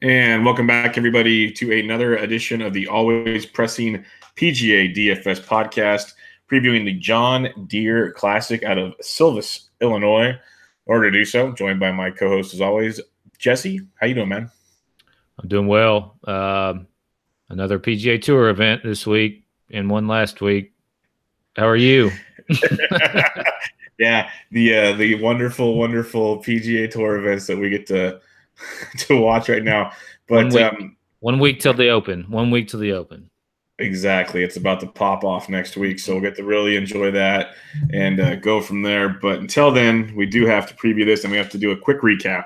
And welcome back, everybody, to another edition of the always pressing PGA DFS podcast, previewing the John Deere Classic out of Silvis, Illinois. In order to do so, joined by my co-host, as always, Jesse. How you doing, man? I'm doing well. Another PGA Tour event this week and one last week. How are you? Yeah, the wonderful PGA Tour events that we get to watch right now. But one week till the Open. 1 week till the Open. Exactly. It's about to pop off next week, so we'll get to really enjoy that and go from there. But until then, we do have to preview this, and we have to do a quick recap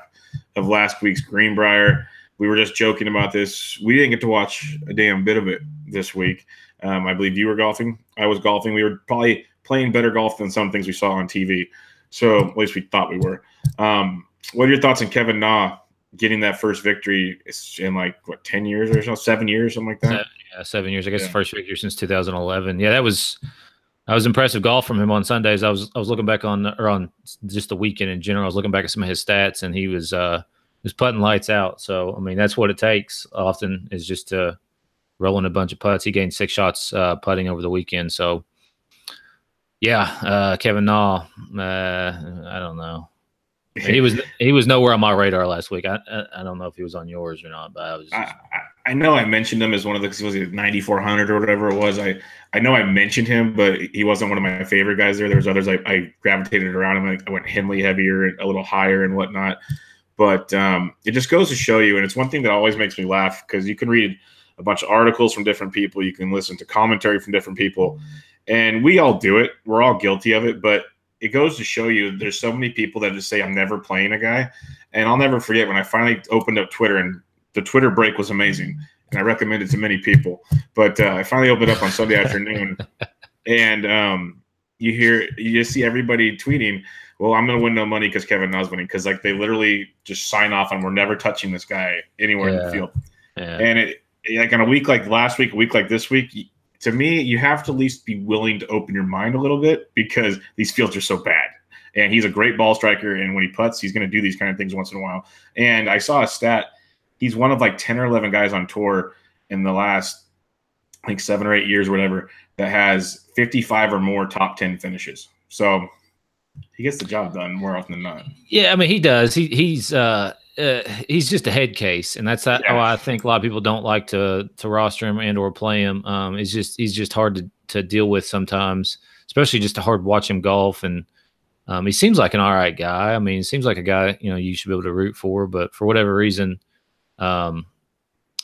of last week's Greenbrier. We were just joking about this. We didn't get to watch a damn bit of it this week. I believe you were golfing. I was golfing. We were probably playing better golf than some things we saw on TV. So at least we thought we were. What are your thoughts on Kevin Na getting that first victory in 10 years or so, 7 years, something like that? Yeah, 7 years. I guess the first victory since 2011. Yeah, that was impressive golf from him on Sundays. I was looking back on just the weekend in general. I was lutting back at some of his stats, and he was putting lights out. So I mean, that's what it takes often, is just to roll in a bunch of putts. He gained 6 shots putting over the weekend. So yeah, Kevin Na, I don't know. He was nowhere on my radar last week. I don't know if he was on yours or not, but I know I mentioned him as one of the, was it 9,400 or whatever it was. I know I mentioned him, but he wasn't one of my favorite guys there. There was others I gravitated around him. I went Henley heavier and a little higher and whatnot. But it just goes to show you, and it's one thing that always makes me laugh, because you can read a bunch of articles from different people. You can listen to commentary from different people, and we all do it. We're all guilty of it, but it goes to show you there's so many people that just say, I'm never playing a guy. And I'll never forget when I finally opened up Twitter, and the Twitter break was amazing, and I recommend it to many people. But I finally opened up on Sunday afternoon, and you just see everybody tweeting, well, I'm going to win no money because Kevin Na's winning, because they literally just sign off on, we're never touching this guy anywhere in the field. Yeah. And it on a week like last week, a week like this week, to me, you have to at least be willing to open your mind a little bit, because these fields are so bad. And he's a great ball striker, and when he putts, he's going to do these kind of things once in a while. And I saw a stat. He's one of 10 or 11 guys on tour in the last 7 or 8 years or whatever that has 55 or more top 10 finishes. So he gets the job done more often than not. Yeah, I mean, he does. He's just a head case, and that's how I think a lot of people don't like to roster him and or play him. He's just hard to deal with sometimes, especially just to hard watch him golf. And he seems like an all right guy. I mean, he seems like a guy you should be able to root for, but for whatever reason,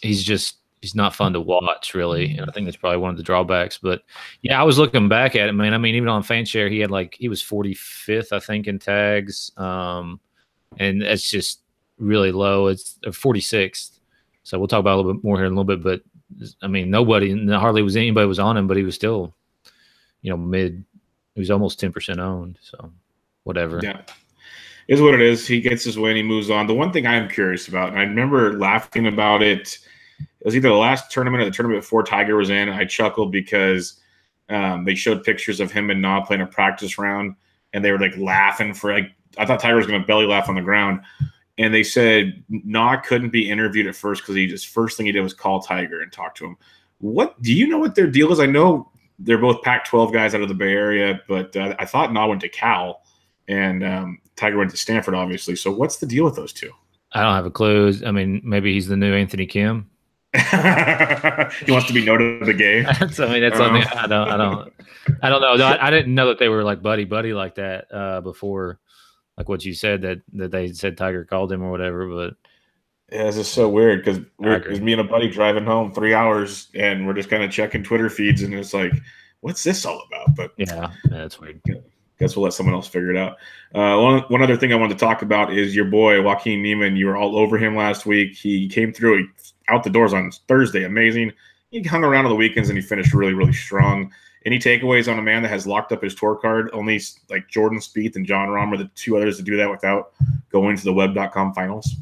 he's not fun to watch, really. And I think that's probably one of the drawbacks. But yeah, I was looking back at it, man. I mean, even on FanShare, he had he was 45th, I think, in tags. And that's just really low. It's 46th. So we'll talk about it a little bit more here in a little bit. But I mean, hardly was anybody was on him, but he was still, mid. He was almost 10% owned. So whatever. Yeah. Is what it is. He gets his win. He moves on. The one thing I am curious about, and I remember laughing about it, it was either the last tournament or the tournament before Tiger was in. I chuckled because they showed pictures of him and Na playing a practice round, and they were laughing for I thought Tiger was going to belly laugh on the ground, and they said Na couldn't be interviewed at first because first thing he did was call Tiger and talk to him. What do you know what their deal is? I know they're both Pac-12 guys out of the Bay Area, but I thought Na went to Cal, and Tiger went to Stanford, obviously. So what's the deal with those two? I don't have a clue. I mean, maybe he's the new Anthony Kim. He wants to be noted as a gay. That's something I don't know. No, I didn't know that they were buddy like that before, what you said that they said Tiger called him or whatever. But yeah, it's just so weird because me and a buddy driving home 3 hours, and we're just kind of checking Twitter feeds, and it's what's this all about? But yeah, that's weird. Guess we'll let someone else figure it out. One other thing I wanted to talk about is your boy Joaquin Niemann. You were all over him last week. He came through out the doors on Thursday. Amazing. He hung around on the weekends, and he finished really, really strong. Any takeaways on a man that has locked up his tour card? Only Jordan Spieth and Jon Rahm are the two others to do that without going to the web.com finals.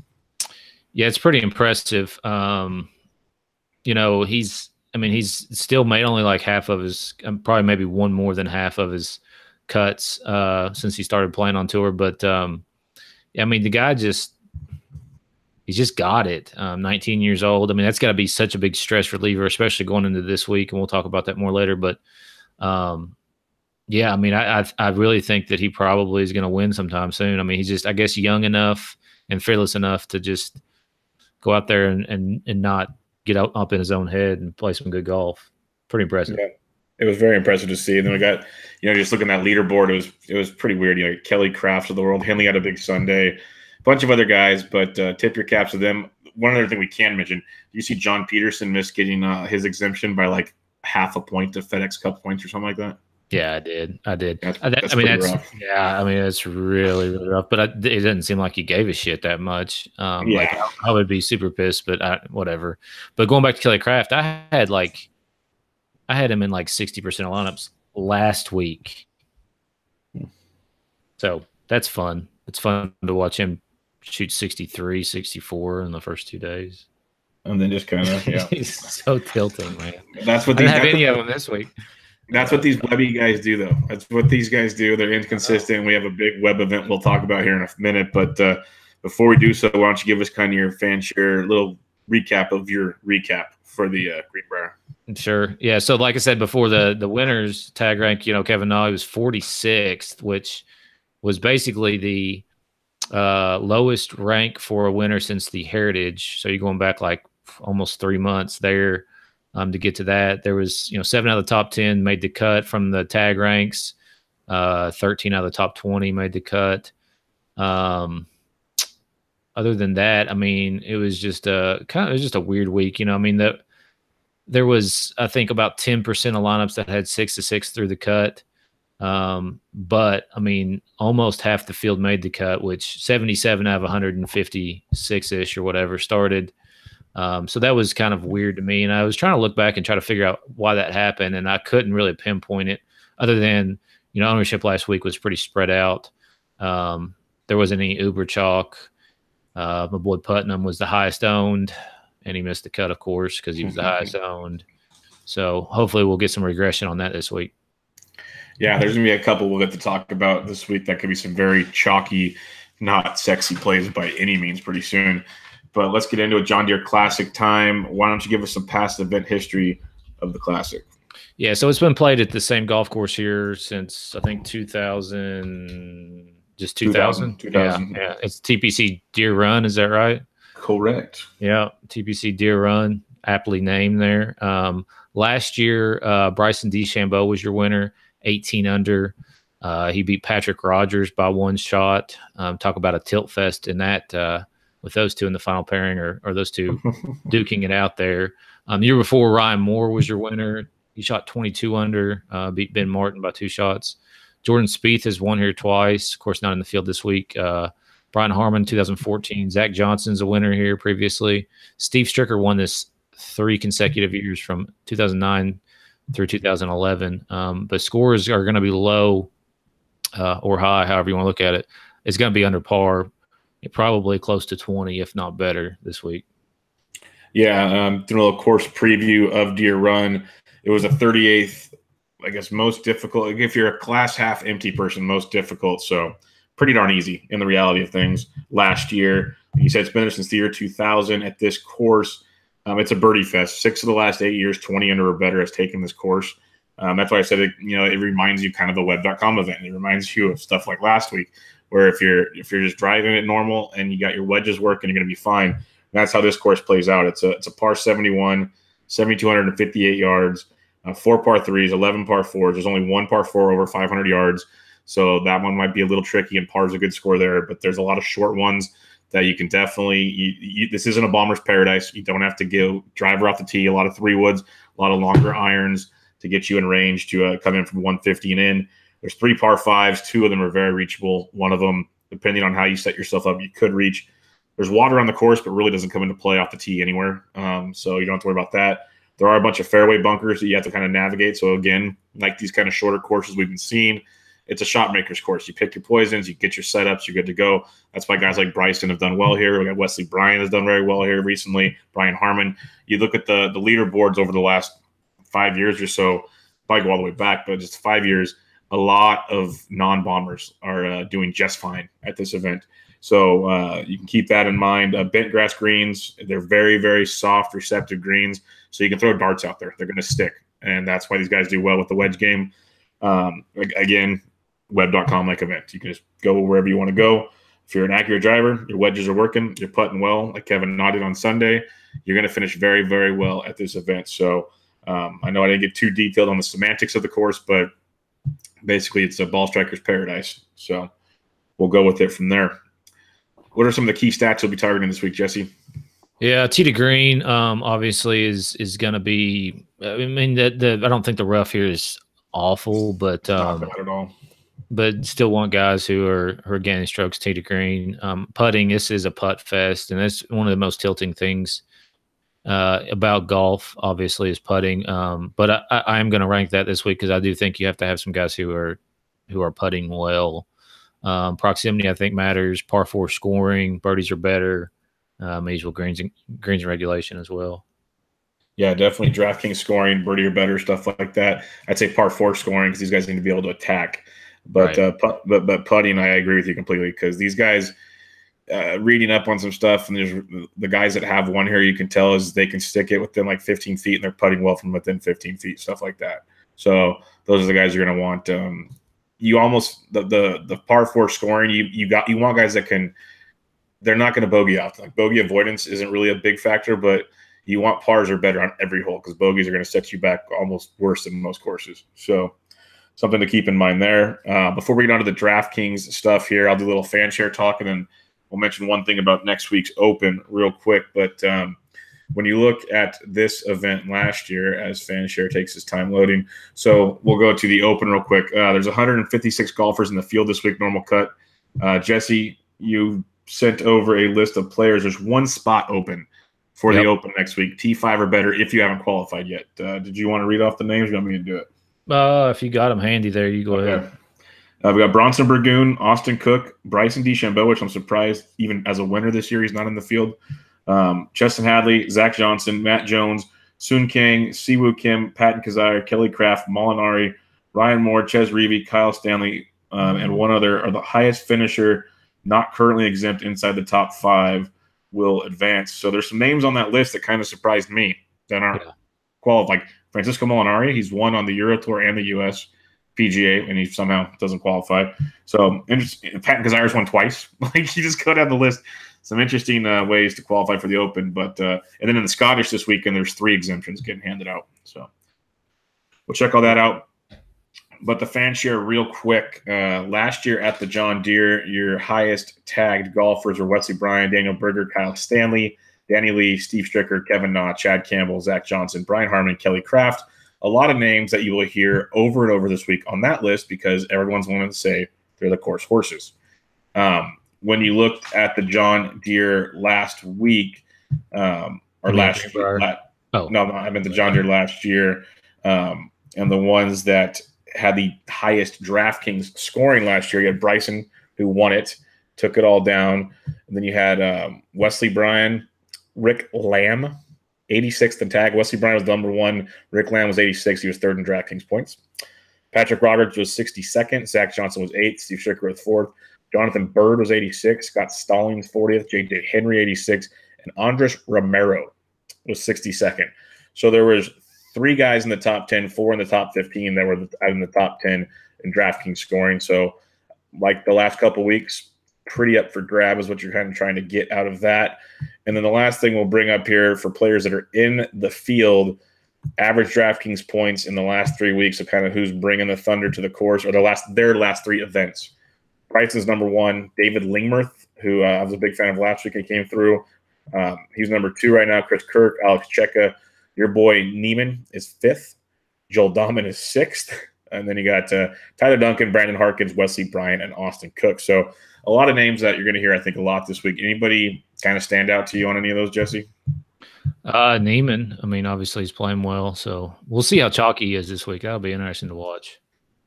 Yeah, it's pretty impressive. He's still made only half of his, probably maybe one more than half of his cuts since he started playing on tour. But the guy he's he's just got it. 19 years old. I mean, that's got to be such a big stress reliever, especially going into this week, and we'll talk about that more later. But yeah, I mean, I really think that he probably is going to win sometime soon. I mean, he's just, I guess, young enough and fearless enough to just go out there and not get up in his own head and play some good golf. Pretty impressive. Yeah. It was very impressive to see. And then we got, just looking at that leaderboard, it was pretty weird. Kelly Crafts of the world, Henley had a big Sunday, a bunch of other guys, but tip your caps to them. One other thing we can mention, you see John Peterson miss getting his exemption by like half a point to FedEx Cup points or something like that. Yeah, I did. That's rough. Yeah, I mean, it's really, really rough. But it didn't seem like he gave a shit that much. Like I would be super pissed, but whatever. But going back to Kelly Craft, I had him in like 60% of lineups last week. So that's fun. It's fun to watch him shoot 63, 64 in the first 2 days. And then just kind of, He's so tilting, man. That's what I didn't have any of them this week. That's what these Webby guys do, though. That's what these guys do. They're inconsistent. We have a big web event we'll talk about here in a minute. But before we do so, why don't you give us kind of your fan share, little recap of your recap for the Greenbrier? Sure. Yeah. So like I said before, the winners tag rank, Kevin Na was 46th, which was basically the lowest rank for a winner since the Heritage. So you're going back like almost 3 months there to get to that. There was, 7 out of the top 10 made the cut from the tag ranks. 13 out of the top 20 made the cut. Other than that, I mean, it was just a weird week. I mean, there was, I think, about 10% of lineups that had 6 to 6 through the cut. But I mean, almost half the field made the cut, which 77 out of 156 ish or whatever started. So that was kind of weird to me. And I was trying to look back and try to figure out why that happened. And I couldn't really pinpoint it other than, ownership last week was pretty spread out. There wasn't any uber chalk. My boy Putnam was the highest owned, and he missed the cut, of course, because he was the highest owned. So hopefully we'll get some regression on that this week. Yeah, there's going to be a couple we'll get to talk about this week. That could be some very chalky, not sexy plays by any means pretty soon. But let's get into a John Deere Classic time. Why don't you give us some past event history of the Classic? Yeah, so it's been played at the same golf course here since, I think, 2000. Just 2000? Yeah. It's TPC Deere Run, is that right? Correct. Yeah, TPC Deere Run, aptly named there. Last year, Bryson DeChambeau was your winner, 18 under. He beat Patrick Rogers by 1 shot. Talk about a tilt fest in that with those two in the final pairing, or those two duking it out there. The year before, Ryan Moore was your winner. He shot 22 under, beat Ben Martin by 2 shots. Jordan Spieth has won here twice. Of course, not in the field this week. Brian Harmon, 2014. Zach Johnson's a winner here previously. Steve Stricker won this 3 consecutive years from 2009 through 2011. But scores are going to be low or high, however you want to look at it. It's going to be under par, probably close to 20, if not better, this week. Yeah, doing a little course preview of Deere Run. It was a 38th, I guess, most difficult. If you're a class half empty person, most difficult. So pretty darn easy in the reality of things. Last year, you said it's been there since the year 2000 at this course. It's a birdie fest. 6 of the last 8 years, 20 under or better has taken this course. That's why I said it. It reminds you kind of the web.com event. It reminds you of stuff like last week, where if you're just driving it normal and you got your wedges working, you're going to be fine. That's how this course plays out. It's a par 71, 7,258 yards, 4 par 3s, 11 par 4s. There's only 1 par 4 over 500 yards. So that one might be a little tricky, and par is a good score there. But there's a lot of short ones that you can definitely this isn't a bomber's paradise. You don't have to go driver off the tee. A lot of 3-woods, a lot of longer irons to get you in range to come in from 150 and in. There's 3 par 5s. 2 of them are very reachable. One of them, depending on how you set yourself up, you could reach. There's water on the course, but really doesn't come into play off the tee anywhere. So you don't have to worry about that. There are a bunch of fairway bunkers that you have to kind of navigate. So again, like these kind of shorter courses we've been seeing, it's a shot maker's course. You pick your poisons, you get your setups, you're good to go. That's why guys like Bryson have done well here. We got Wesley Bryan has done very well here recently. Brian Harmon. You look at the leaderboards over the last 5 years or so, probably go all the way back, but just 5 years, a lot of non-bombers are doing just fine at this event. So you can keep that in mind. Bent grass greens, they're very, very soft, receptive greens. So you can throw darts out there. They're going to stick. And that's why these guys do well with the wedge game. Again, web.com like event. You can just go wherever you want to go. If you're an accurate driver, your wedges are working, you're putting well, like Kevin nodded on Sunday, you're going to finish very, very well at this event. So I know I didn't get too detailed on the semantics of the course, but basically it's a ball striker's paradise. So we'll go with it from there. What are some of the key stats you'll be targeting this week, Jesse? Yeah, tee to green obviously is going to be. I mean, I don't think the rough here is awful, but not bad at all. But still want guys who are gaining strokes tee to green. Putting, this is a putt fest, and that's one of the most tilting things about golf. Obviously, is putting. But I am going to rank that this week because I do think you have to have some guys who are putting well. Proximity, I think, matters. Par 4 scoring, birdies are better. Usual greens and regulation as well. Yeah, definitely DraftKings scoring, birdie or better, stuff like that. I'd say par 4 scoring because these guys need to be able to attack. But right. But putting, I agree with you completely because these guys reading up on some stuff, and there's the guys that have one here, you can tell is they can stick it within like 15 feet, and they're putting well from within 15 feet, stuff like that. So those are the guys you're going to want. You almost the par 4 scoring, you want guys that can. They're not going to bogey out. Like bogey avoidance isn't really a big factor, but you want pars or better on every hole because bogeys are going to set you back almost worse than most courses. So something to keep in mind there. Before we get on to the DraftKings stuff here, I'll do a little fan share talk, and then we'll mention one thing about next week's Open real quick. But when you look at this event last year, as fan share takes his time loading, so we'll go to the Open real quick. There's 156 golfers in the field this week, normal cut. Jesse, you sent over a list of players. There's one spot open for the Open next week, T5 or better, if you haven't qualified yet. Did you want to read off the names? You want me to do it? If you got them handy there, you go ahead. We got Bronson Burgoon, Austin Cook, Bryson DeChambeau, which I'm surprised even as a winner this year he's not in the field. Justin Hadley, Zach Johnson, Matt Jones, Soon Kang, Siwoo Kim, Patton Kizzire, Kelly Craft, Molinari, Ryan Moore, Ches Reavie, Kyle Stanley, and one other are the highest finisher not currently exempt inside the top 5 will advance. So there's some names on that list that kind of surprised me that aren't qualified. Like Francisco Molinari, he's won on the Euro Tour and the U.S. PGA, and he somehow doesn't qualify. So Patton Kazaire's won twice. Like you just go down the list. Some interesting ways to qualify for the Open. But and then in the Scottish this weekend, there's 3 exemptions getting handed out. So we'll check all that out. But the fan share real quick. Last year at the John Deere, your highest tagged golfers were Wesley Bryan, Daniel Berger, Kyle Stanley, Danny Lee, Steve Stricker, Kevin Na, Chad Campbell, Zach Johnson, Brian Harmon, Kelly Craft. A lot of names that you will hear over and over this week on that list because everyone's wanting to say they're the course horses. When you looked at the John Deere last week, I meant the John Deere last year, and the ones that had the highest DraftKings scoring last year. You had Bryson, who won it, took it all down. And then you had Wesley Bryan, Rick Lamb, 86th in tag. Wesley Bryan was number 1. Rick Lamb was 86. He was 3rd in DraftKings points. Patrick Roberts was 62nd. Zach Johnson was 8th. Steve Stricker was 4th. Jonathan Bird was 86. Scott Stallings, 40th. J.J. Henry, 86. And Andres Romero was 62nd. So there was 3 guys in the top 10, 4 in the top 15 that were in the top 10 in DraftKings scoring. So like the last couple weeks, pretty up for grab is what you're kind of trying to get out of that. And then the last thing we'll bring up here for players that are in the field, average DraftKings points in the last 3 weeks of kind of who's bringing the thunder to the course or their last 3 events. Bryson's number 1, David Lingmerth, who I was a big fan of last week and came through. He's number 2 right now. Chris Kirk, Alex Cheka. Your boy Neiman is 5th. Joel Dahman is 6th. And then you got Tyler Duncan, Brandon Harkins, Wesley Bryan, and Austin Cook. So a lot of names that you're going to hear, I think, a lot this week. Anybody kind of stand out to you on any of those, Jesse? Neiman. I mean, obviously he's playing well. So we'll see how chalky he is this week. That'll be interesting to watch.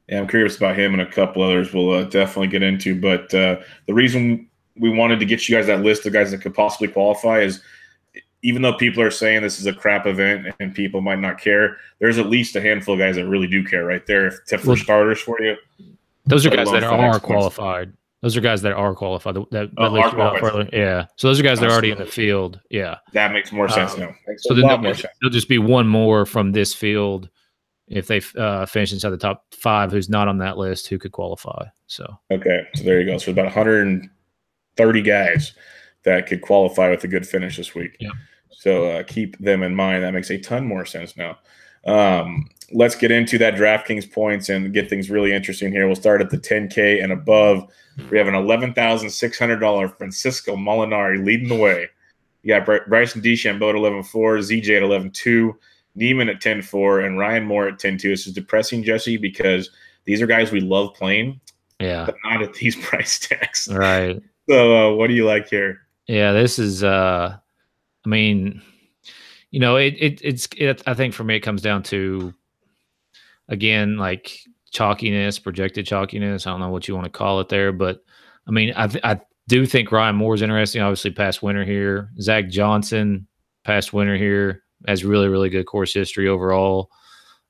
Yeah, I'm curious about him and a couple others we'll definitely get into. But the reason we wanted to get you guys that list of guys that could possibly qualify is even though people are saying this is a crap event and people might not care, there's at least a handful of guys that really do care right there for starters for you. Those are guys that are qualified. Those are guys that are qualified. That Are list you read off qualified. earlier. Yeah. So those are guys that are already in the Absolutely. field. Yeah. That makes more sense now. Makes So a then lot more sense. there'll just be one more from this field if they finish inside the top 5 who's not on that list who could qualify. So okay, so there you go. So about 130 guys that could qualify with a good finish this week. yeah. So keep them in mind. That makes a ton more sense now. Let's get into that DraftKings points and get things really interesting here. We'll start at the 10K and above. We have an $11,600 Francisco Molinari leading the way. You got Bryson DeChambeau at 11.4, ZJ at 11.2, Neiman at 10.4, and Ryan Moore at 10.2. This is depressing, Jesse, because these are guys we love playing, but not at these price tags. Right. So what do you like here? Yeah, this is I mean, it's I think for me it comes down to, again, like chalkiness, projected chalkiness. I don't know what you want to call it there, but I mean, I do think Ryan Moore is interesting. Obviously, past winner here. Zach Johnson, past winner here, has really, really good course history overall.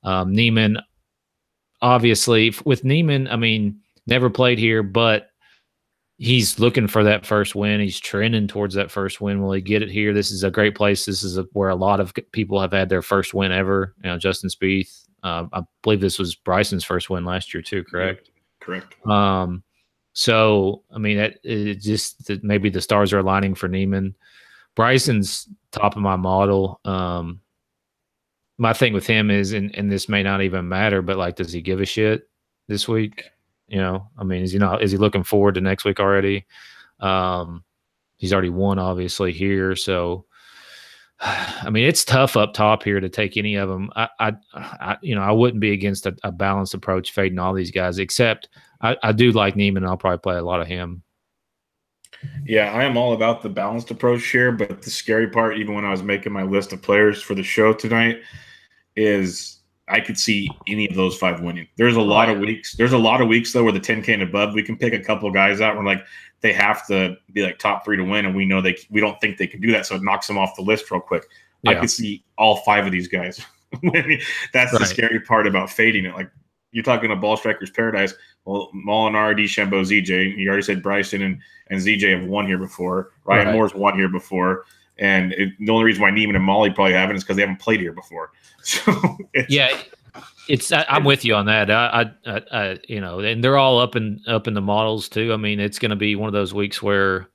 Neiman, obviously, with Neiman, I mean, never played here, but he's looking for that first win. He's trending towards that first win. Will he get it here? This is a great place. This is where a lot of people have had their first win ever. Justin Spieth. I believe this was Bryson's first win last year too, correct? Correct. So, I mean, it just maybe the stars are aligning for Neiman. Bryson's top of my model. My thing with him is, and this may not even matter, but like, does he give a shit this week? I mean, is he looking forward to next week already? He's already won, obviously, here. So, I mean, it's tough up top here to take any of them. I wouldn't be against a balanced approach fading all these guys, except I do like Neiman, and I'll probably play a lot of him. Yeah, I am all about the balanced approach here, but the scary part, even when I was making my list of players for the show tonight, is I could see any of those 5 winning. There's a lot of weeks. There's a lot of weeks though where the 10K and above, we can pick a couple of guys out. We're like, they have to be like top 3 to win, and we know we don't think they can do that, so it knocks them off the list real quick. Yeah. I could see all 5 of these guys. That's the scary part about fading it. Like, you're talking a ball striker's paradise. Well, Molinari, DeChambeau, ZJ. You already said Bryson and ZJ have won here before. Ryan Moore's won here before. And the only reason why Neiman and Molly probably haven't is because they haven't played here before. So I'm with you on that. And they're all up in the models too. I mean, it's going to be one of those weeks where,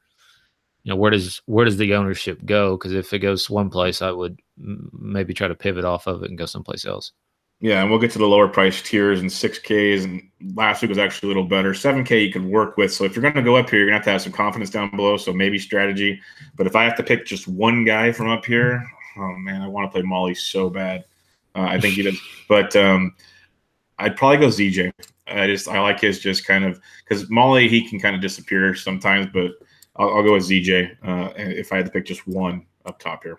where does the ownership go? Because if it goes one place, I would maybe try to pivot off of it and go someplace else. Yeah, and we'll get to the lower price tiers and 6Ks. And last week was actually a little better. 7K you could work with. So if you're going to go up here, you're going to have some confidence down below. So maybe strategy. But if I have to pick just one guy from up here, oh man, I want to play Molly so bad. I think he does. But I'd probably go ZJ. I like his just kind of, because Molly, he can kind of disappear sometimes. But I'll go with ZJ if I had to pick just one up top here.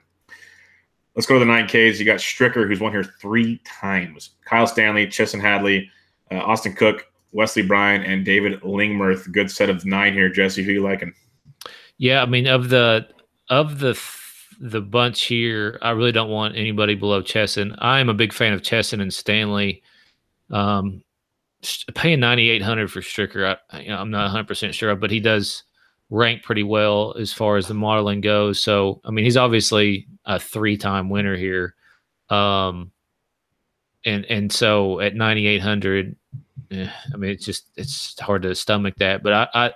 Let's go to the 9Ks. You got Stricker, who's won here 3 times. Kyle Stanley, Chesson Hadley, Austin Cook, Wesley Bryan, and David Lingmerth. Good set of 9 here. Jesse, who you liking? Yeah, I mean, of the bunch here, I really don't want anybody below Chesson. I am a big fan of Chesson and Stanley. Paying $9,800 for Stricker, I'm not 100% sure, but he does rank pretty well as far as the modeling goes. So, I mean, he's obviously a 3-time winner here. And so at 9,800, I mean, it's hard to stomach that, but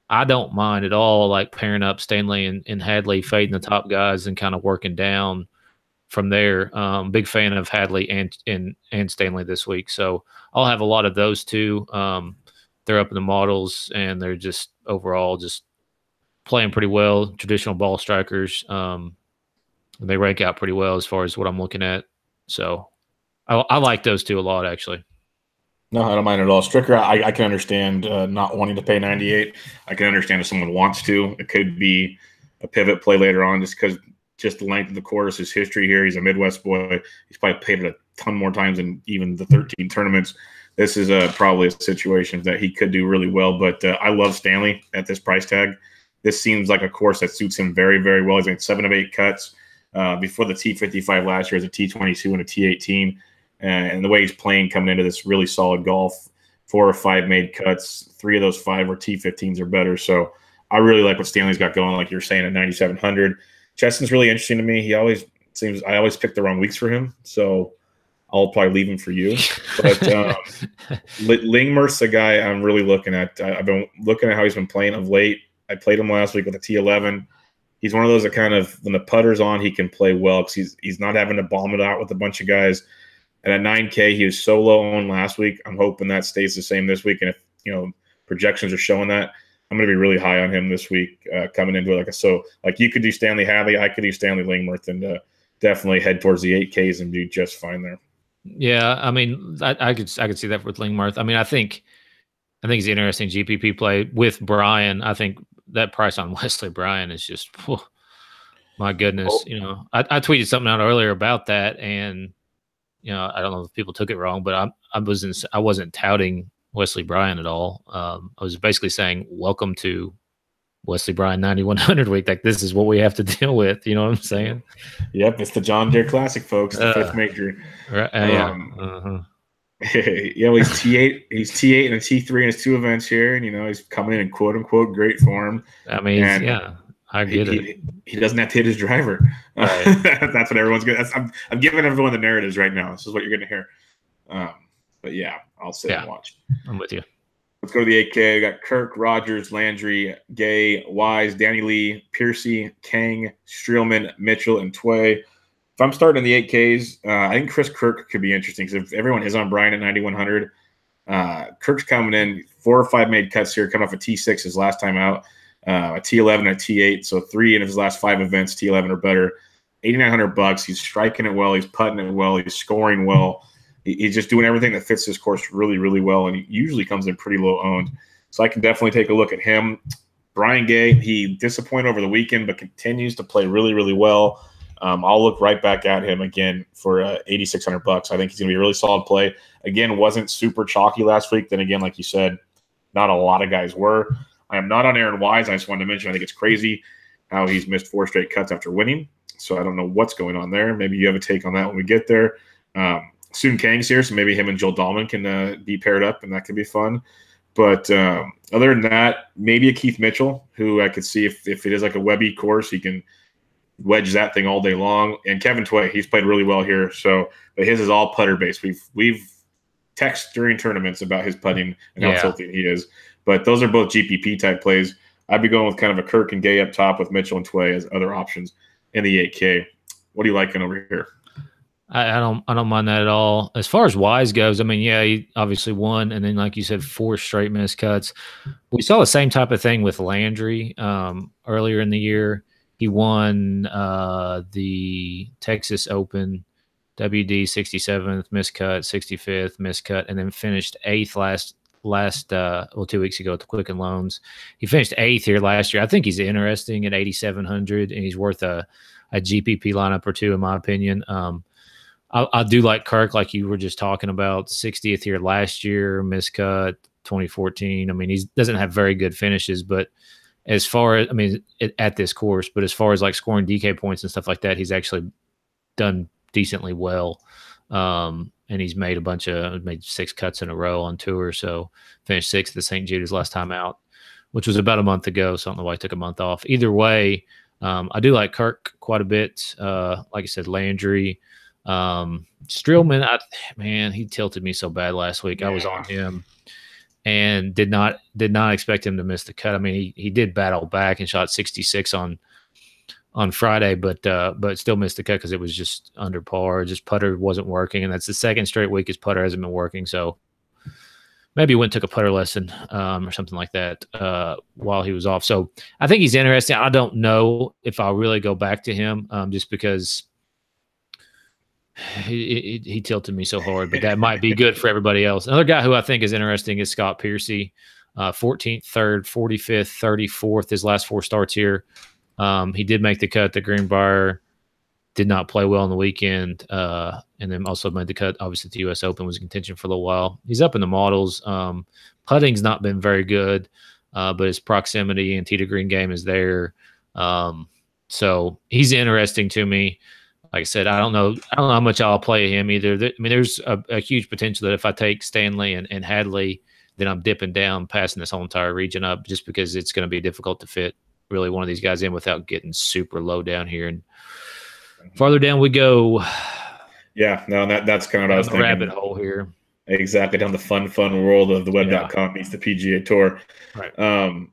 I don't mind at all, like pairing up Stanley and Hadley, fading the top guys and kind of working down from there. Big fan of Hadley and Stanley this week. So I'll have a lot of those two. They're up in the models, and they're just overall just playing pretty well. Traditional ball strikers. They rank out pretty well as far as what I'm looking at. So I like those two a lot, actually. No, I don't mind at all. Stricker, I can understand not wanting to pay 98. I can understand if someone wants to. It could be a pivot play later on just because just the length of the course, his history here. He's a Midwest boy. He's probably played it a ton more times than even the 13 tournaments. This is probably a situation that he could do really well. But I love Stanley at this price tag. This seems like a course that suits him very, very well. He's made 7 of 8 cuts. Before the T55 last year as a T22 and a T18. And the way he's playing coming into this really solid golf, 4 or 5 made cuts. 3 of those 5 were T15s or better. So I really like what Stanley's got going, like you're saying, at 9,700. Cheston's really interesting to me. I always pick the wrong weeks for him. So I'll probably leave him for you. But Lingmerth's a guy I'm really looking at. I've been looking at how he's been playing of late. I played him last week with a T11. He's one of those that kind of, when the putter's on, he can play well because he's not having to bomb it out with a bunch of guys. And at 9K, he was so low on last week. I'm hoping that stays the same this week. And if, projections are showing that, I'm going to be really high on him this week coming into it. So you could do Stanley Hadley. I could do Stanley Lingmerth and definitely head towards the 8Ks and do just fine there. Yeah, I mean, I could see that with Lingmerth. I mean, I think it's an interesting GPP play with Bryan. I think that price on Wesley Bryan is just, my goodness. I tweeted something out earlier about that, and I don't know if people took it wrong, but I wasn't touting Wesley Bryan at all. I was basically saying, welcome to Wesley Bryan 9,100 week. Like, this is what we have to deal with. You know what I'm saying? Yep, it's the John Deere Classic, folks. The 5th major. Right, yeah. Yeah, well, he's T8. He's T8 and a T3 in his 2 events here, and he's coming in quote unquote great form. I mean, I get it. He doesn't have to hit his driver. Right. That's what everyone's good. I'm giving everyone the narratives right now. This is what you're going to hear. But yeah, I'll sit and watch. I'm with you. Let's go to the 8K. We got Kirk, Rogers, Landry, Gay, Wise, Danny Lee, Piercy, Kang, Streelman, Mitchell, and Tway. If I'm starting in the 8Ks, I think Chris Kirk could be interesting because if everyone is on Bryan at 9,100, Kirk's coming in 4 or 5 made cuts here, coming off a T6 his last time out, a T11 and a T8, so 3 in his last 5 events, T11 or better. $8,900. He's striking it well. He's putting it well. He's scoring well. He's just doing everything that fits his course really, really well, and he usually comes in pretty low owned. So I can definitely take a look at him. Brian Gay, he disappointed over the weekend, but continues to play really, really well. I'll look right back at him again for $8,600. I think he's going to be a really solid play. Again, wasn't super chalky last week. Then again, like you said, not a lot of guys were. I am not on Aaron Wise. I just wanted to mention I think it's crazy how he's missed 4 straight cuts after winning. So I don't know what's going on there. Maybe you have a take on that when we get there. Soon Kang's here, so maybe him and Joel Dahlman can be paired up, and that could be fun. But other than that, maybe a Keith Mitchell, who I could see if it is like a Webby course, he can wedge that thing all day long. And Kevin Tway, he's played really well here. So, but his is all putter based. We've texted during tournaments about his putting and how tilting he is. But those are both GPP type plays. I'd be going with kind of a Kirk and Gay up top with Mitchell and Tway as other options in the 8K. What are you liking over here? I don't mind that at all. As far as Wise goes, I mean, yeah, he obviously won, and then like you said, 4 straight missed cuts. We saw the same type of thing with Landry earlier in the year. He won the Texas Open, WD 67th missed cut, 65th missed cut, and then finished 8th last 2 weeks ago at the Quicken Loans. He finished 8th here last year. I think he's interesting at 8,700, and he's worth a GPP lineup or 2 in my opinion. I do like Kirk, like you were just talking about, 60th here last year, miscut, 2014. I mean, he doesn't have very good finishes, but as far as, I mean, at this course, but as far as like scoring DK points and stuff like that, he's actually done decently well. And he's made made 6 cuts in a row on tour. So finished 6th at St. Jude's last time out, which was about a month ago. So I don't know why he took a month off. Either way, I do like Kirk quite a bit. Like I said, Landry. Streelman, he tilted me so bad last week. I was on him and did not expect him to miss the cut. I mean, he did battle back and shot 66 on Friday, but still missed the cut because it was just under par. Just putter wasn't working, and that's the second straight week his putter hasn't been working. So maybe he went and took a putter lesson or something like that while he was off. So I think he's interesting. I don't know if I'll really go back to him just because he tilted me so hard, but that might be good for everybody else. Another guy who I think is interesting is Scott Piercy, 14th, 3rd, 45th, 34th, his last 4 starts here. He did make the cut. The Greenbrier did not play well on the weekend, and then also made the cut. Obviously, the U.S. Open was in contention for a little while. He's up in the models. Putting's not been very good, but his proximity and tee to green game is there. So he's interesting to me. Like I said, I don't know how much I'll play him either. I mean, there's a huge potential that if I take Stanley and Hadley then I'm dipping down, passing this whole entire region up just because it's going to be difficult to fit really one of these guys in without getting super low down here. And farther down we go. Yeah, no, that's kind of what I was thinking. Rabbit hole here. Exactly, down the fun world of the web.com meets the PGA Tour. Right.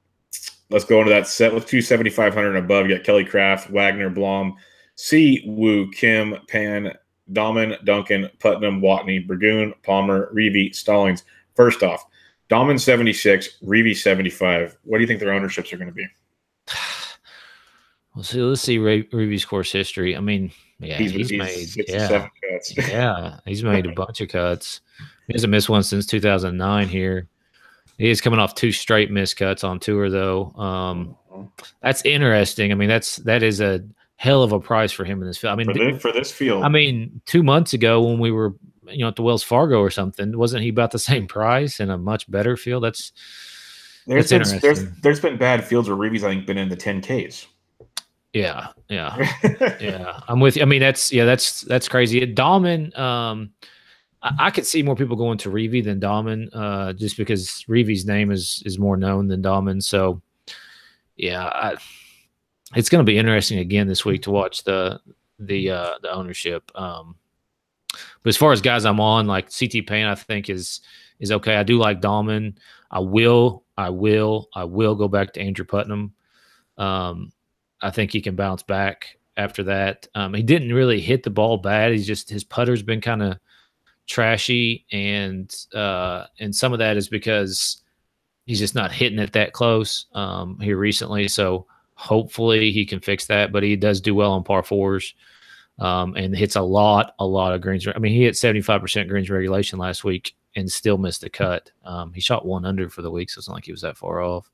Let's go into that set with 2,700 and above. You got Kelly Craft, Wagner, Blom, Si Woo, Kim, Pan, Dahmen, Duncan, Putnam, Watney, Burgoon, Palmer, Reeve, Stallings. First off, Dahmen 76, Reeve 75. What do you think their ownerships are going to be? Well, let's see Reeve's course history. I mean, yeah, he's made 67 cuts. Yeah, he's made a bunch of cuts. He hasn't missed one since 2009 here. He is coming off 2 straight missed cuts on tour, though. That's interesting. I mean, that is a hell of a price for him in this field. I mean, for this field. I mean, 2 months ago when we were, at the Wells Fargo or something, wasn't he about the same price in a much better field? There's been bad fields where Reeve's, I think, been in the 10Ks. Yeah. Yeah. I'm with you. I mean, that's crazy. Dahmen, I could see more people going to Reeve than Dahmen, just because Reeve's name is more known than Dahmen. So, yeah, it's going to be interesting again this week to watch the ownership. But as far as guys I'm on, like CT Payne, I think is okay. I do like Dahmen. I will go back to Andrew Putnam. I think he can bounce back after that. He didn't really hit the ball bad. His putter's been kind of trashy, and some of that is because he's just not hitting it that close here recently. So hopefully he can fix that. But he does do well on par 4s and hits a lot of greens. I mean, he hit 75% greens regulation last week and still missed the cut. He shot 1 under for the week, so it's not like he was that far off.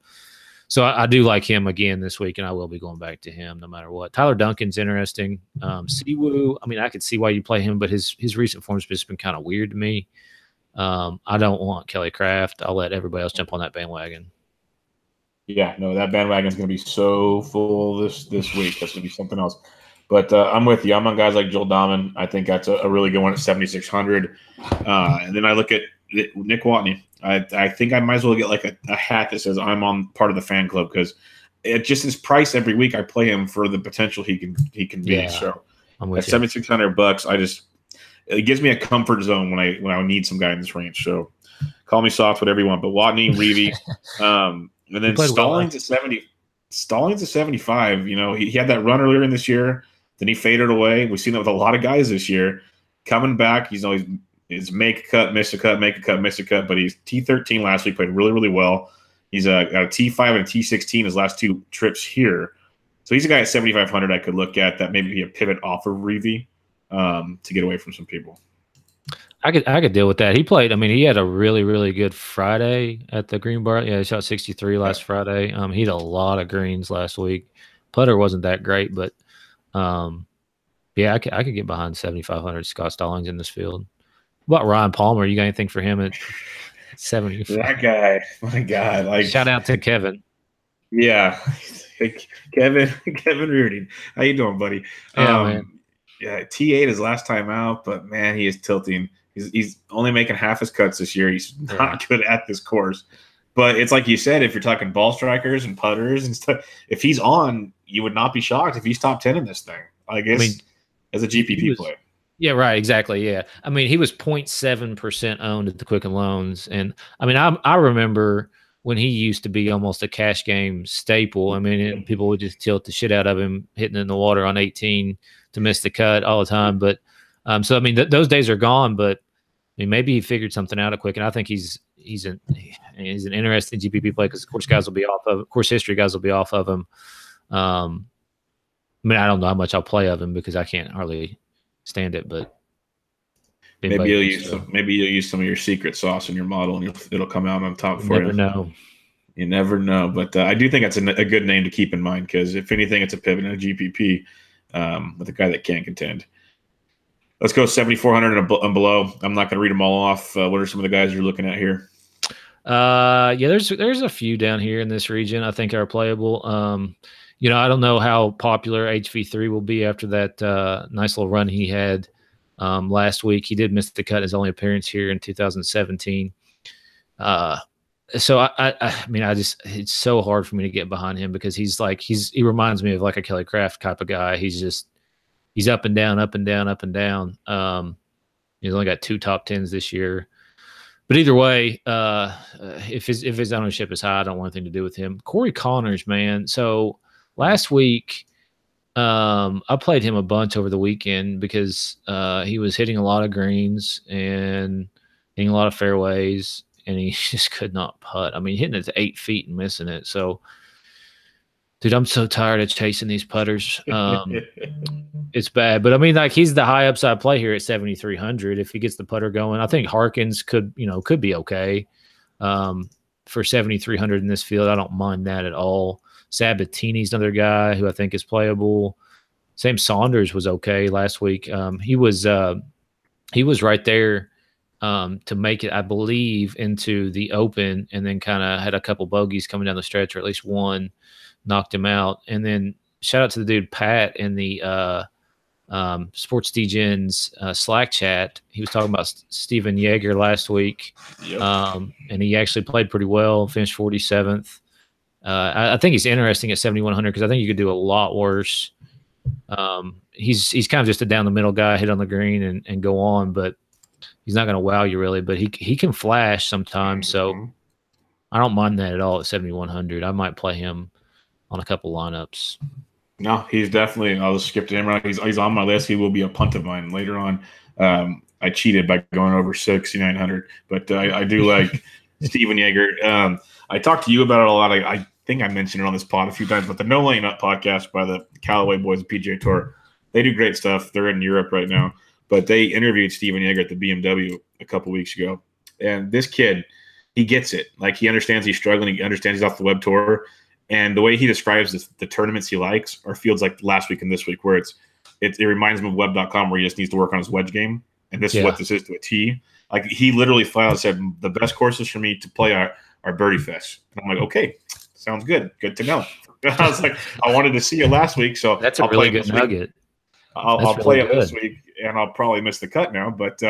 So I do like him again this week, and I will be going back to him no matter what. Tyler Duncan's interesting. Siwoo, I mean, I could see why you play him, but his recent form's just been kind of weird to me. I don't want Kelly Craft. I'll let everybody else jump on that bandwagon. Yeah, no, that bandwagon's going to be so full this week. That's going to be something else. But I'm with you. I'm on guys like Joel Dahmen. I think that's a really good one at 7,600. And then I look at Nick Watney. I think I might as well get like a hat that says I'm on part of the fan club, because it just his price every week. I play him for the potential he can be. Yeah, so at $7,600, it gives me a comfort zone when I need some guy in this range. So call me soft, whatever you want. But Watney, Reeve, and then Stallings at 70. Stallings at 75. He had that run earlier in this year. Then he faded away. We've seen that with a lot of guys this year. Coming back, he's always make a cut, miss a cut, make a cut, miss a cut. But he's T13 last week, played really, really well. He's got a T5 and a T16 his last 2 trips here. So he's a guy at 7,500 I could look at that maybe be a pivot off of Reeve to get away from some people. I could deal with that. He played. I mean, he had a really, really good Friday at the Greenbrier. Yeah, he shot 63 last Friday. He had a lot of greens last week. Putter wasn't that great, but yeah, I could get behind 7,500 Scott Stallings in this field. What about Ryan Palmer? You got anything for him at 75? That guy, my God! Like, shout out to Kevin. Yeah, Kevin Reardon. How you doing, buddy? Yeah, man. Yeah, T8 is last time out, but man, he is tilting. He's only making half his cuts this year. He's not good at this course. But it's like you said, if you're talking ball strikers and putters and stuff, if he's on, you would not be shocked if he's top 10 in this thing. I guess as a GPP play. Yeah, right. Exactly. Yeah. I mean, he was 0.7% owned at the Quicken Loans. And I mean, I remember when he used to be almost a cash game staple. I mean, people would just tilt the shit out of him hitting in the water on 18 to miss the cut all the time. But so, I mean, those days are gone, but I mean, maybe he figured something out at Quicken. I think he's an interesting GPP play because course history guys will be off of him. I mean, I don't know how much I'll play of him because I can't hardly stand it, but maybe you'll use some of your secret sauce in your model and it'll come out on top for you. You never know. But I do think that's a good name to keep in mind because if anything, it's a pivot in a GPP with a guy that can contend. Let's go 7,400 and below. I'm not going to read them all off. What are some of the guys you're looking at here? Yeah, there's a few down here in this region I think are playable. I don't know how popular HV3 will be after that nice little run he had last week. He did miss the cut, his only appearance here in 2017. So I mean, it's so hard for me to get behind him because he reminds me of like a Kelly Craft type of guy. He's up and down, up and down, up and down. He's only got 2 top 10s this year. But either way, if his ownership is high, I don't want anything to do with him. Corey Connors, man. So last week, I played him a bunch over the weekend because he was hitting a lot of greens and hitting a lot of fairways, and he just could not putt. I mean, hitting it to 8 feet and missing it. So, dude, I'm so tired of chasing these putters. It's bad, but I mean, like he's the high upside play here at 7,300. If he gets the putter going, I think Harkins could be okay for 7,300 in this field. I don't mind that at all. Sabatini's another guy who I think is playable. Sam Saunders was okay last week. He was right there to make it, I believe, into the Open, and then kind of had a couple bogeys coming down the stretch, or at least one knocked him out. And then shout out to the dude Pat in the Sports DGen's Slack chat. He was talking about Steven Yeager last week, and he actually played pretty well, finished 47th. I think he's interesting at 7,100 because I think you could do a lot worse. He's kind of just a down the middle guy, hit on the green and go on, but he's not going to wow you really. But he can flash sometimes, so I don't mind that at all at 7,100. I might play him on a couple lineups. No, he's definitely. I'll just skip to him. Right, he's on my list. He will be a punt of mine later on. I cheated by going over 6,900, but I do like Steven Yeager. I talked to you about it a lot. I think I mentioned it on this pod a few times, but the No Laying Up podcast by the Callaway boys of PGA Tour, they do great stuff. They're in Europe right now, but they interviewed Steven Yeager at the BMW a couple weeks ago, and this kid, he gets it. Like he understands he's struggling. He understands he's off the web tour. And the way he describes the tournaments he likes are fields like last week and this week, where it reminds him of web.com, where he just needs to work on his wedge game. And this is what this is to a T. Like he literally flat out said, the best courses for me to play are birdie fest. And I'm like, okay, sounds good. Good to know. I was like, I wanted to see you last week, so that's a really good nugget. I'll play it this week, and I'll probably miss the cut now. But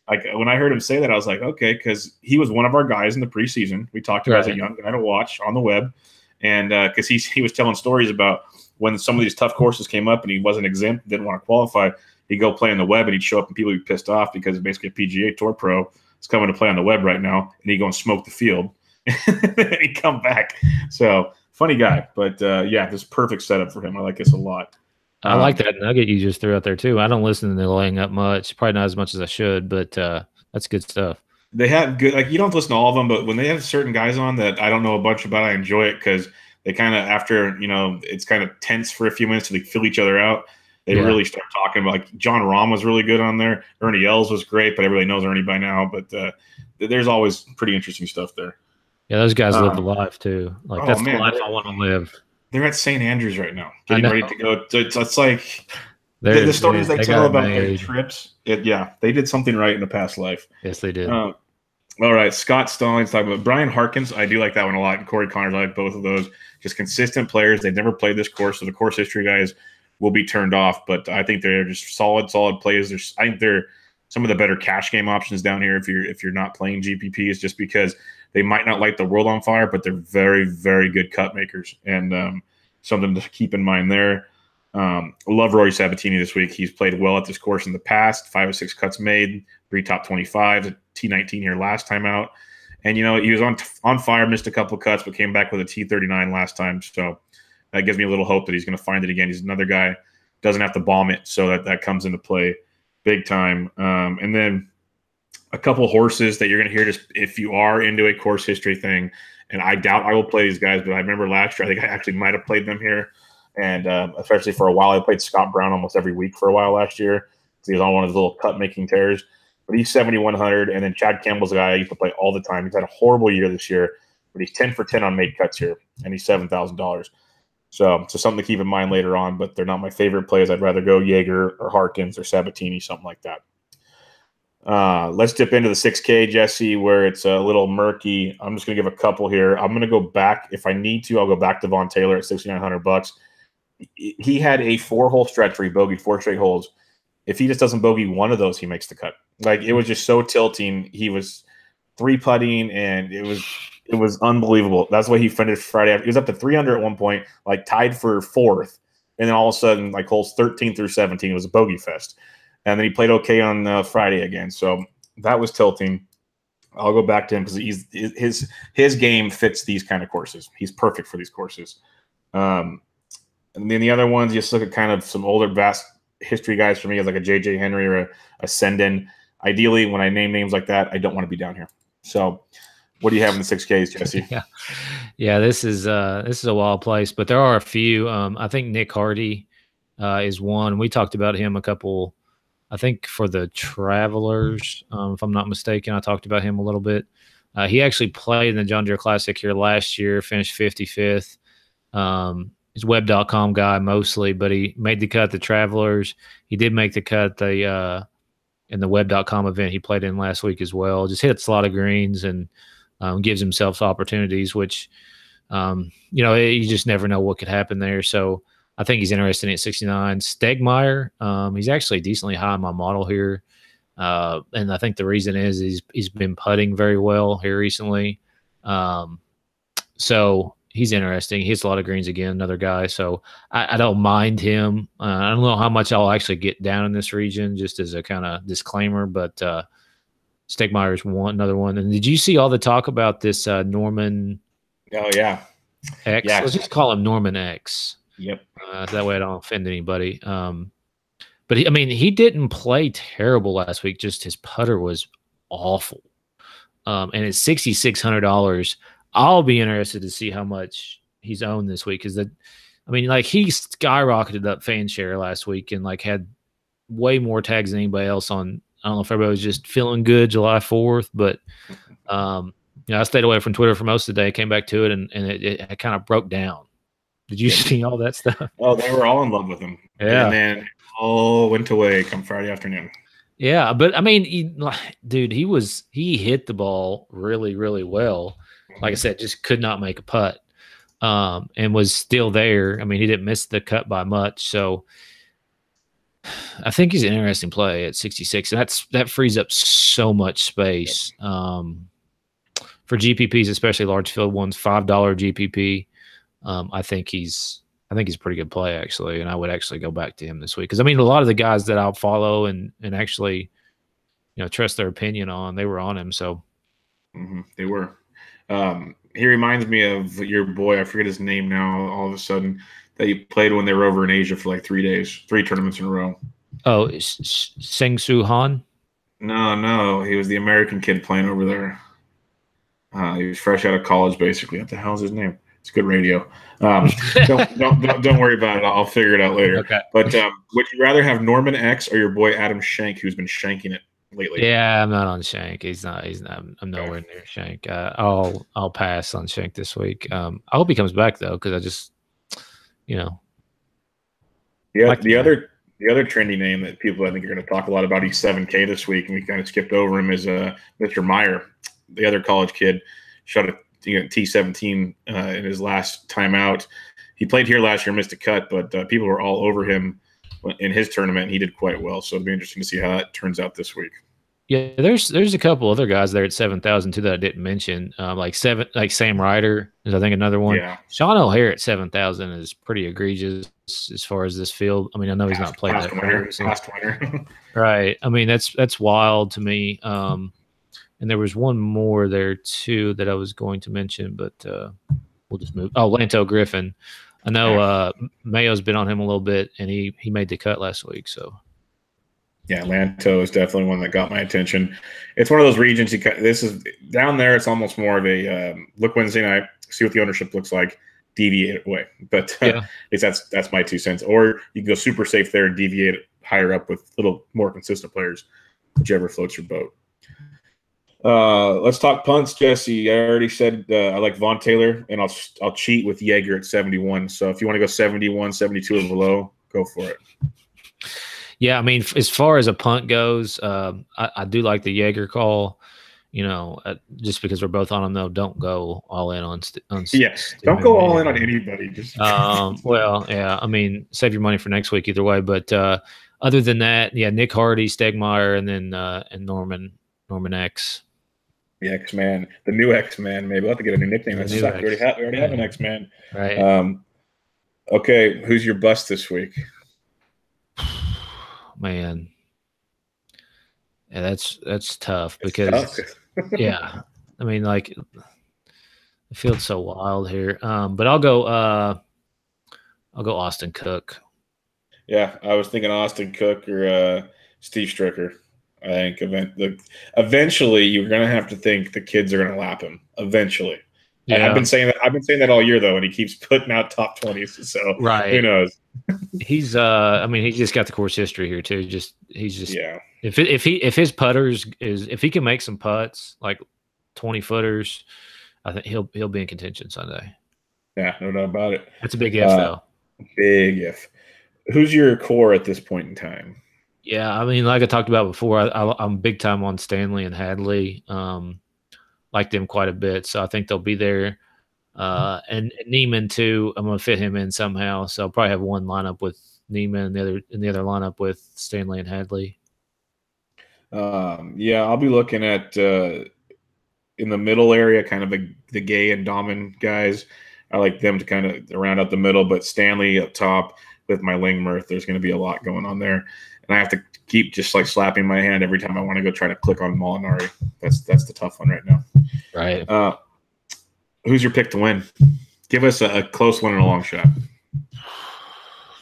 like when I heard him say that, I was like, okay, because he was one of our guys in the preseason. We talked about as a young guy to watch on the web. And because he was telling stories about when some of these tough courses came up and he wasn't exempt, didn't want to qualify, he'd go play on the web and he'd show up and people would be pissed off because basically a PGA Tour pro is coming to play on the web right now, and he'd go and smoke the field and he'd come back. So funny guy, but this perfect setup for him. I like this a lot. I like that nugget you just threw out there too. I don't listen to the Laying Up much, probably not as much as I should, but that's good stuff. They have good, like you don't listen to all of them, but when they have certain guys on that I don't know a bunch about, I enjoy it because they kind of, after, it's kind of tense for a few minutes to fill each other out. They really start talking about, like, John Rahm was really good on there. Ernie Els was great, but everybody knows Ernie by now. But there's always pretty interesting stuff there. Yeah, those guys live the life too. Like that's the life I want to live. They're at St. Andrews right now, getting ready to go. It's like the stories they tell about their trips. They did something right in the past life. Yes, they did. All right, Scott Stallings talking about Brian Harkins. I do like that one a lot. And Corey Connors, I like both of those. Just consistent players. They've never played this course, so the course history guys will be turned off. But I think they're just solid players. I think they're some of the better cash game options down here if you're not playing GPPs, just because they might not light the world on fire, but they're very, very good cut makers, and something to keep in mind there. Love Rory Sabatini this week. He's played well at this course in the past. 5 or 6 cuts made, 3 top 25s, T19 here last time out. And, he was on fire, missed a couple of cuts, but came back with a T39 last time. So that gives me a little hope that he's going to find it again. He's another guy, doesn't have to bomb it, so that comes into play big time. And then a couple horses that you're going to hear, just if you are into a course history thing, and I doubt I will play these guys, but I remember last year I think I actually might have played them here. And especially for a while, I played Scott Brown almost every week for a while last year. He was on one of his little cut-making tears. But he's 7,100, and then Chad Campbell's a guy I used to play all the time. He's had a horrible year this year, but he's 10 for 10 on made cuts here, and he's $7,000. So something to keep in mind later on, but they're not my favorite plays. I'd rather go Yeager or Harkins or Sabatini, something like that. Let's dip into the 6K, Jesse, where it's a little murky. I'm just going to give a couple here. I'm going to go back. If I need to, I'll go back to Vaughn Taylor at $6,900. He had a 4-hole stretch where he bogeyed 4 straight holes. If he just doesn't bogey one of those, he makes the cut. Like, it was just so tilting. He was three putting, and it was unbelievable. That's why he finished Friday. He was up to 300 at one point, like tied for fourth, and then all of a sudden, like holes 13 through 17 was a bogey fest, and then he played okay on Friday again. So that was tilting. I'll go back to him because his game fits these kind of courses. He's perfect for these courses. And then the other ones, just look at kind of some older, vast history guys for me, as like a JJ Henry or a Senden. Ideally, when I name names like that, I don't want to be down here. So, what do you have in the 6Ks, Jesse? Yeah. This is a wild place, but there are a few. I think Nick Hardy is one. We talked about him a couple. I think for the Travelers, if I'm not mistaken, I talked about him a little bit. He actually played in the John Deere Classic here last year, finished 55th. He's a web.com guy mostly, but he made the cut at the Travelers. He did make the cut in the web.com event he played in last week as well. Just hits a lot of greens and gives himself opportunities, which, you just never know what could happen there. So I think he's interested at 69. Stegmeyer, he's actually decently high in my model here. And I think the reason is he's been putting very well here recently. So he's interesting. He hits a lot of greens again, another guy. So I don't mind him. I don't know how much I'll actually get down in this region, just as a kind of disclaimer, but Stegmeyer is another one. And did you see all the talk about this Norman? Oh, yeah. X? Yeah. Let's just call him Norman X. Yep. That way I don't offend anybody. But he didn't play terrible last week. Just his putter was awful. And it's $6,600. I'll be interested to see how much he's owned this week, because he skyrocketed up fan share last week and had way more tags than anybody else on. I don't know if everybody was just feeling good July 4th, but I stayed away from Twitter for most of the day. Came back to it, and it kind of broke down. Did you see all that stuff? Oh, they were all in love with him. Yeah. And then all went away come Friday afternoon. Yeah, but dude, he hit the ball really, really well. Like I said, just could not make a putt, and was still there. He didn't miss the cut by much. So I think he's an interesting play at 66, and that frees up so much space for GPPs, especially large field ones. $5 GPP. I think he's a pretty good play, actually, and I would actually go back to him this week, because a lot of the guys that I'll follow and actually trust their opinion on, they were on him. So they were. He reminds me of your boy. I forget his name now. All of a sudden, that he played when they were over in Asia for 3 days, 3 tournaments in a row. Oh, Seng-Soo Han? No, he was the American kid playing over there. He was fresh out of college, basically. What the hell's his name? It's good radio. Don't worry about it. I'll figure it out later. Okay. But would you rather have Norman X or your boy Adam Schenk, who's been shanking it lately? Yeah, I'm not on Schenk. He's not. I'm nowhere near Schenk. I'll pass on Schenk this week. I hope he comes back though, because I just, Yeah, the other trendy name that people I think are going to talk a lot about, he's 7K this week, and we kind of skipped over him, is Mr. Meyer, the other college kid, shot a T17 in his last time out. He played here last year, missed a cut, but people were all over him in his tournament, and he did quite well. So it'll be interesting to see how that turns out this week. Yeah, there's a couple other guys there at 7,000 too that I didn't mention. Like Sam Ryder is, I think, another one. Yeah. Sean O'Hare at 7,000 is pretty egregious as far as this field. I know he's not played that last winner. Right. That's wild to me. And there was one more there too that I was going to mention, but we'll just move. Oh, Lanto Griffin. I know Mayo's been on him a little bit, and he made the cut last week. So yeah, Lanto is definitely one that got my attention. It's one of those regions. This is down there. It's almost more of a look Wednesday night, see what the ownership looks like, deviate away. But at least that's my 2 cents. Or you can go super safe there and deviate higher up with little more consistent players, whichever floats your boat. Let's talk punts, Jesse. I already said I like Vaughn Taylor, and I'll cheat with Jaeger at 71. So if you want to go 71, 72 or below, go for it. Yeah, as far as a punt goes, I do like the Jaeger call. Just because we're both on them, though, don't go all in on. Don't go all in on anybody. Just well, yeah. Save your money for next week either way. But other than that, yeah, Nick Hardy, Stegmeyer, and then and Norman X. The X-Man, the new X-Man. Maybe we'll have to get a new nickname. That sucked. We already have an X-Man. Right. Okay, who's your bust this week? Man. Yeah, that's tough because yeah. I mean, like the field's so wild here. But I'll go Austin Cook. Yeah, I was thinking Austin Cook or Steve Stricker. I think eventually you're going to have to think the kids are going to lap him. Eventually, Yeah. I've been saying that. I've been saying that all year though, and he keeps putting out top 20s. So who knows? He's I mean, he's just got the course history here too. He's just yeah. If his putters if he can make some putts like 20 footers, I think he'll be in contention Sunday. Yeah, no doubt about it. That's a big if though. Big if. Who's your core at this point in time? Yeah, I mean, like I talked about before, I'm big time on Stanley and Hadley. Like them quite a bit, so I think they'll be there. And Neiman too. I'm going to fit him in somehow, so I'll probably have one lineup with Neiman, and the other lineup with Stanley and Hadley. Yeah, I'll be looking at in the middle area, kind of the Gay and Dahmen guys. I like them to kind of round out the middle, but Stanley up top with my Lingmerth, there's going to be a lot going on there. And I have to keep just like slapping my hand every time I want to go try to click on Molinari. That's the tough one right now. Right. Who's your pick to win? Give us a close one and a long shot.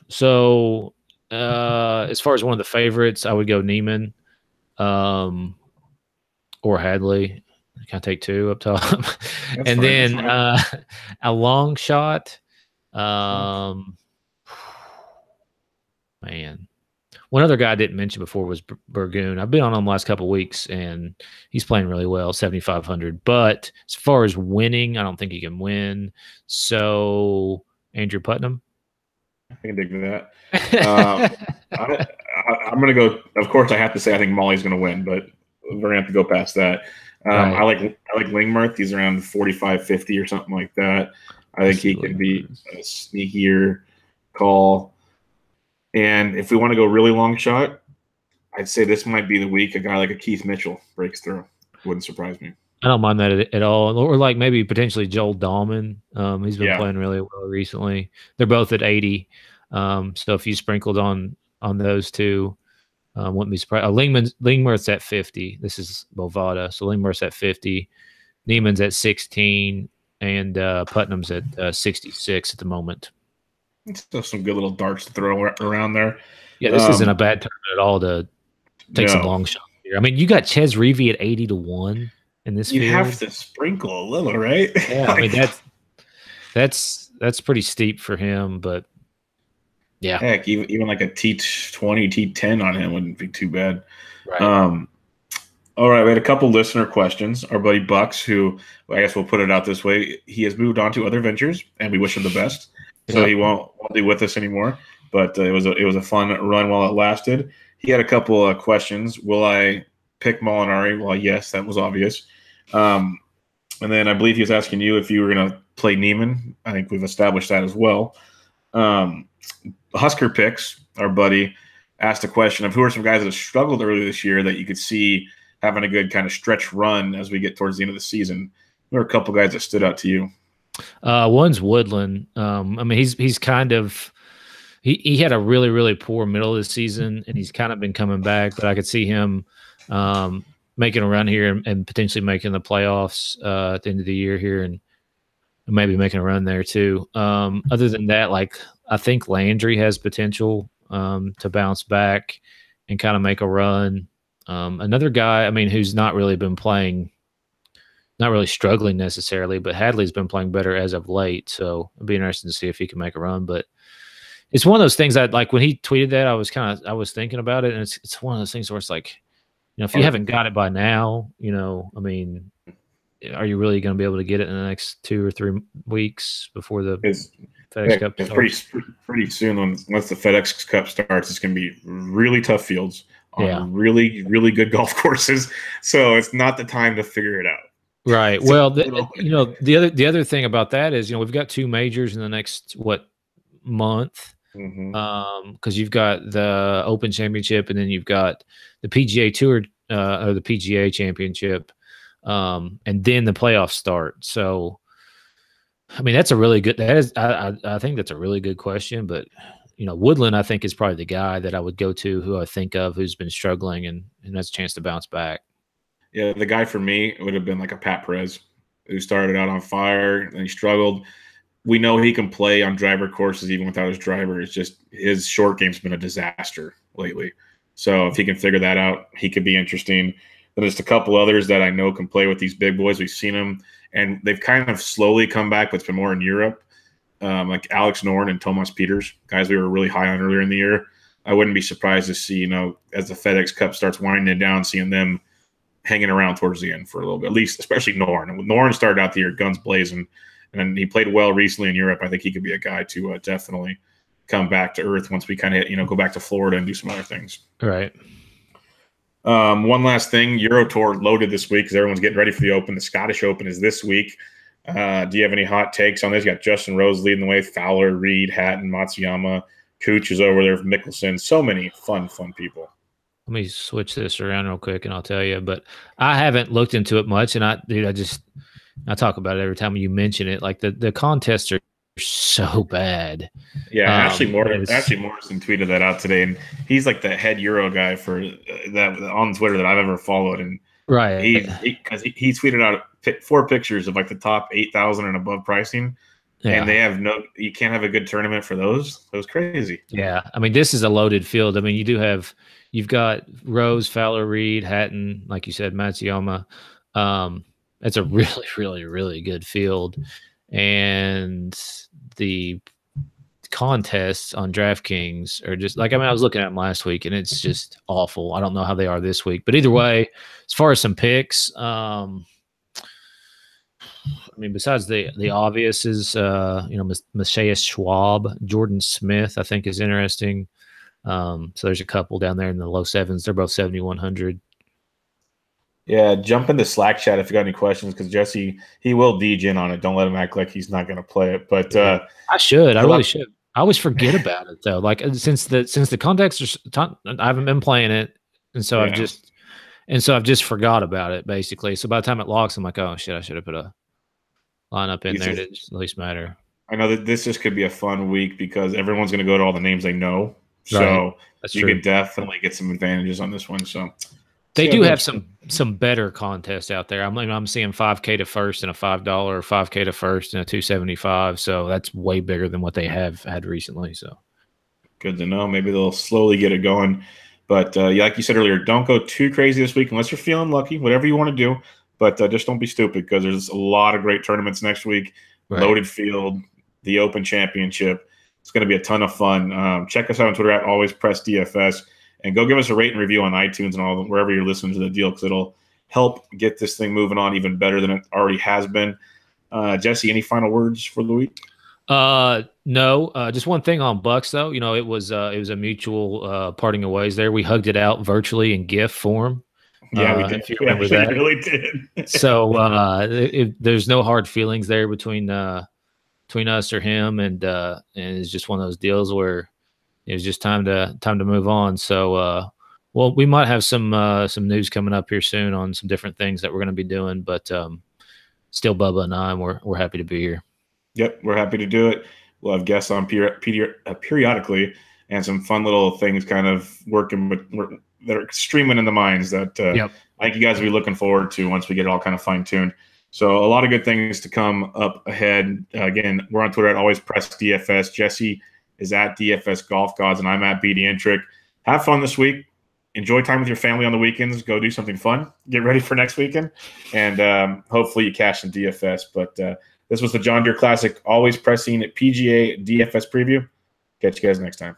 So as far as one of the favorites, I would go Neiman or Hadley. Can I take two up top? And fine, then a long shot. Man. One other guy I didn't mention before was Burgoon. I've been on him the last couple of weeks, and he's playing really well, 7,500. But as far as winning, I don't think he can win. So, Andrew Putnam. I can dig that. I'm going to go. Of course, I have to say I think Molly's going to win, but we're going to have to go past that. Right. I like Lingmerth. He's around 45, 50 or something like that. I think he can be a sneakier call. And if we want to go really long shot, I'd say this might be the week a guy like a Keith Mitchell breaks through. Wouldn't surprise me. I don't mind that at all. Or like maybe potentially Joel Dahmen. He's been playing really well recently. They're both at 80. So if you sprinkled on those two, wouldn't be surprised. Lingmerth's at 50. This is Bovada. So Lingmerth's at 50. Neiman's at 16. And Putnam's at 66 at the moment. Still some good little darts to throw around there. Yeah, this isn't a bad tournament at all to take some long shots here. I mean, you got Ches Reavie at 80-1 in this field. You have to sprinkle a little, right? Yeah, I mean that's pretty steep for him, but yeah. Heck, even like a T20, T10 on him wouldn't be too bad. Right. All right, we had a couple listener questions. Our buddy Bucks, who I guess we'll put it out this way, he has moved on to other ventures, and we wish him the best. So he won't be with us anymore, but it was a fun run while it lasted. He had a couple of questions. Will I pick Molinari? Well, yes, that was obvious. And then I believe he was asking you if you were going to play Neiman. I think we've established that as well. Husker Picks, our buddy, asked a question of who are some guys that have struggled early this year that you could see having a good kind of stretch run as we get towards the end of the season. There are a couple guys that stood out to you. One's Woodland. I mean, he's kind of he had a really, really poor middle of the season, and he's kind of been coming back. But I could see him making a run here and potentially making the playoffs at the end of the year here, and maybe making a run there too. Other than that, like I think Landry has potential to bounce back and kind of make a run. Another guy, I mean, who's not really been playing. Not really struggling necessarily, but Hadley's been playing better as of late. So it'd be interesting to see if he can make a run. But it's one of those things that, like, when he tweeted that, I was thinking about it, and it's one of those things where it's like, you know, if you haven't got it by now, you know, I mean, are you really going to be able to get it in the next 2 or 3 weeks before the FedEx Cup starts? Pretty soon. Once the FedEx Cup starts, it's going to be really tough fields on really, really good golf courses. So it's not the time to figure it out. Right. Well, the other thing about that is, you know, we've got 2 majors in the next month, because you've got the Open Championship and then you've got the PGA Tour or the PGA Championship. and then the playoffs start. So, I mean, that's a really good. That is, I think that's a really good question. But Woodland, I think, is probably the guy that I would go to, who I think of, who's been struggling and has a chance to bounce back. Yeah, the guy for me would have been like a Pat Perez, who started out on fire and he struggled. We know he can play on driver courses even without his driver. It's just his short game's been a disaster lately. So if he can figure that out, he could be interesting. Then there's a couple others that I know can play with these big boys. We've seen them, and they've kind of slowly come back, but it's been more in Europe, like Alex Norn and Tomas Peters, guys we were really high on earlier in the year. I wouldn't be surprised to see, as the FedEx Cup starts winding down, seeing them hanging around towards the end for a little bit, at least, especially Norn. And Norn started out the year guns blazing, and then he played well recently in Europe. I think he could be a guy to definitely come back to earth once we kind of, go back to Florida and do some other things. Right. One last thing, Euro Tour loaded this week because everyone's getting ready for the Open. The Scottish Open is this week. Do you have any hot takes on this? You got Justin Rose leading the way, Fowler, Reed, Hatton, Matsuyama, Cooch is over there, Mickelson. So many fun people. Let me switch this around real quick, and I'll tell you. But I haven't looked into it much, and I talk about it every time you mention it. Like the contests are so bad. Yeah, Ashley Morrison tweeted that out today, and he's like the head Euro guy for that on Twitter that I've ever followed. And right, he tweeted out 4 pictures of like the top 8,000 and above pricing. Yeah. And they have you can't have a good tournament for those. That was crazy. Yeah. I mean, this is a loaded field. I mean, you've got Rose, Fowler, Reed, Hatton, like you said, Matsuyama. That's a really, really, really good field. And the contests on DraftKings are just like, I was looking at them last week and it's just awful. I don't know how they are this week, but either way, as far as some picks, besides the obvious is, Matthias Schwab, Jordan Smith, I think is interesting. So there's a couple down there in the low sevens. They're both 7,100. Yeah, jump in the Slack chat if you got any questions, because Jesse, he will DJ in on it. Don't let him act like he's not going to play it. But I should. I really should. I always forget about it though. Like since the context, I haven't been playing it, and so I've just forgot about it basically. So by the time it locks, I'm like, oh shit, I should have put a lineup in there to at least matter. I know that this just could be a fun week because everyone's going to go to all the names they know. So you could definitely get some advantages on this one. So they do have some better contests out there. I'm seeing 5K to first and a $5, or 5K to first and a $275. So that's way bigger than what they have had recently. So good to know. Maybe they'll slowly get it going. But like you said earlier, don't go too crazy this week unless you're feeling lucky. Whatever you want to do, but just don't be stupid because there's a lot of great tournaments next week. Right. Loaded field, the Open Championship. It's going to be a ton of fun. Check us out on Twitter at AlwaysPressDFS. And go give us a rate and review on iTunes and all wherever you're listening to the deal, because it'll help get this thing moving on even better than it already has been. Jesse, any final words for the week? No. Just one thing on Bucks though. It was a mutual parting of ways there. We hugged it out virtually in GIF form. Yeah, we did. If you remember that, really did. So there's no hard feelings there between us or him, and it's just one of those deals where it was just time to move on. So, we might have some news coming up here soon on some different things that we're going to be doing. But still, Bubba and I, we're happy to be here. Yep, we're happy to do it. We'll have guests on periodically, and some fun little things kind of working that are streaming in the minds that I think you guys will be looking forward to once we get it all kind of fine tuned. So a lot of good things to come up ahead. Again, we're on Twitter at AlwaysPressDFS. Jesse is at DFS Golf Gods, and I'm at BD Intric. Have fun this week. Enjoy time with your family on the weekends. Go do something fun. Get ready for next weekend. And hopefully you cash some DFS. But this was the John Deere Classic Always Pressing PGA DFS preview. Catch you guys next time.